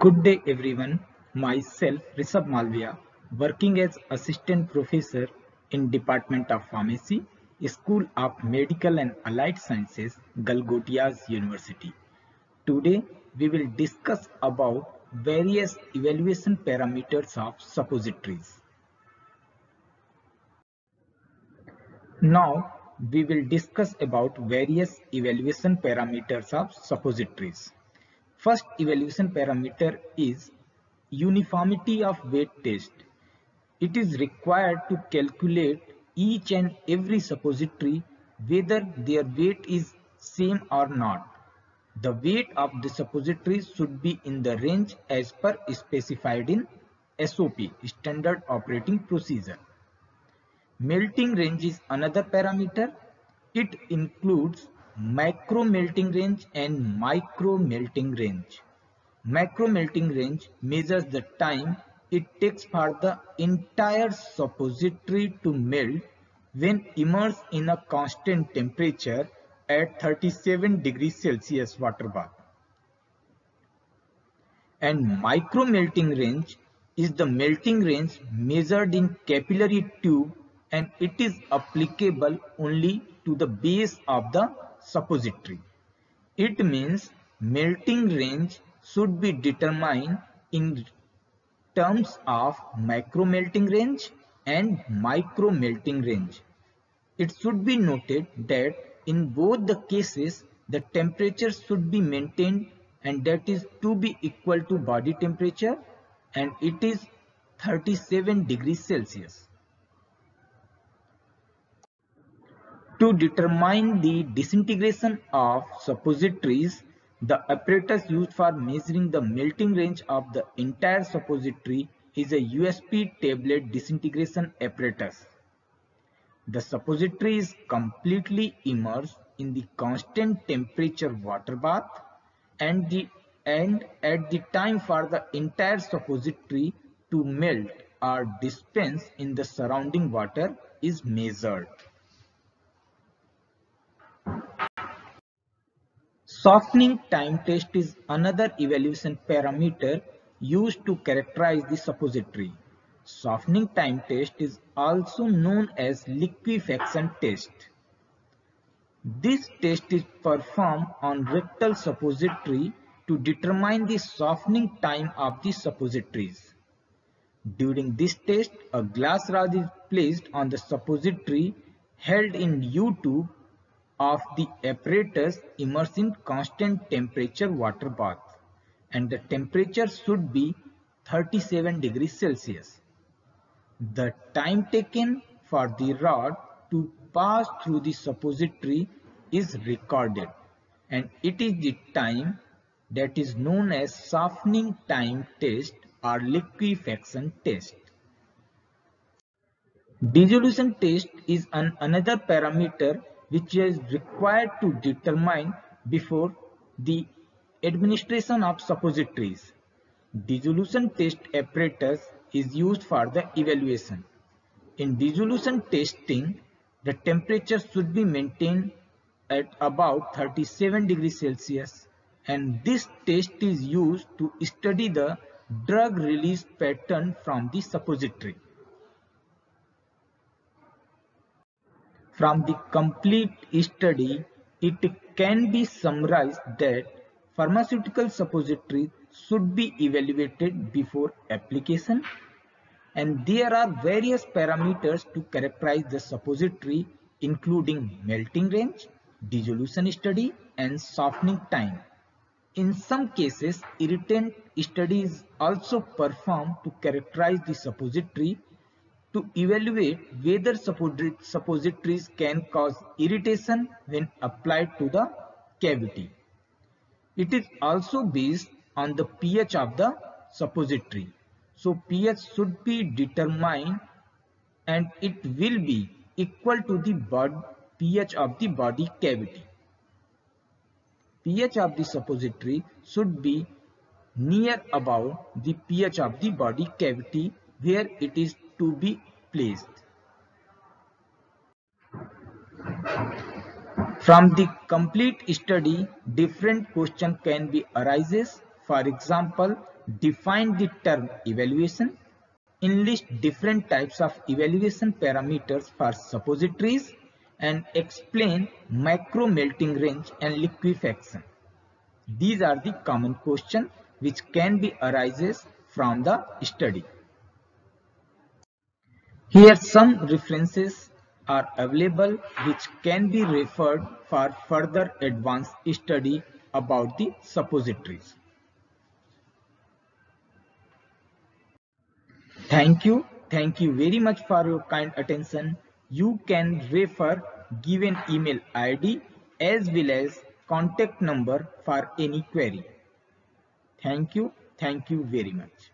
Good day everyone, myself Rishabh Malviya, working as Assistant Professor in Department of Pharmacy, School of Medical and Allied Sciences, Galgotias University. Today we will discuss about various evaluation parameters of suppositories. Now we will discuss about various evaluation parameters of suppositories. First evaluation parameter is uniformity of weight test. It is required to calculate each and every suppository whether their weight is same or not. The weight of the suppository should be in the range as per specified in SOP, Standard Operating Procedure. Melting range is another parameter. It includes macro melting range and micro melting range. Macro melting range measures the time it takes for the entire suppository to melt when immersed in a constant temperature at 37 degrees Celsius water bath. And micro melting range is the melting range measured in capillary tube, and it is applicable only to the base of the suppository. It means melting range should be determined in terms of macro melting range and micro melting range. It should be noted that in both the cases the temperature should be maintained, and that is to be equal to body temperature, and it is 37 degrees Celsius. To determine the disintegration of suppositories, the apparatus used for measuring the melting range of the entire suppository is a USP tablet disintegration apparatus. The suppository is completely immersed in the constant temperature water bath, and at the time for the entire suppository to melt or dispense in the surrounding water is measured. Softening time test is another evaluation parameter used to characterize the suppository. Softening time test is also known as liquefaction test. This test is performed on rectal suppository to determine the softening time of the suppositories. During this test, a glass rod is placed on the suppository held in U-tube of the apparatus immersed in constant temperature water bath, and the temperature should be 37 degrees Celsius. The time taken for the rod to pass through the suppository is recorded, and it is the time that is known as softening time test or liquefaction test. Dissolution test is another parameter which is required to determine before the administration of suppositories. Dissolution test apparatus is used for the evaluation. In dissolution testing, the temperature should be maintained at about 37 degrees Celsius, and this test is used to study the drug release pattern from the suppository. From the complete study, it can be summarized that pharmaceutical suppositories should be evaluated before application, and there are various parameters to characterize the suppository, including melting range, dissolution study, and softening time. In some cases, irritant study is also performed to characterize the suppository to evaluate whether suppositories can cause irritation when applied to the cavity. It is also based on the pH of the suppository. So pH should be determined, and it will be equal to the pH of the body cavity. pH of the suppository should be near about the pH of the body cavity where it is to be placed. From the complete study, different questions can be arises. For example, define the term evaluation, enlist different types of evaluation parameters for suppositories, and explain macro melting range and liquefaction. These are the common questions which can be arises from the study. Here some references are available which can be referred for further advanced study about the suppositories. Thank you. Thank you very much for your kind attention. You can refer given email ID as well as contact number for any query. Thank you. Thank you very much.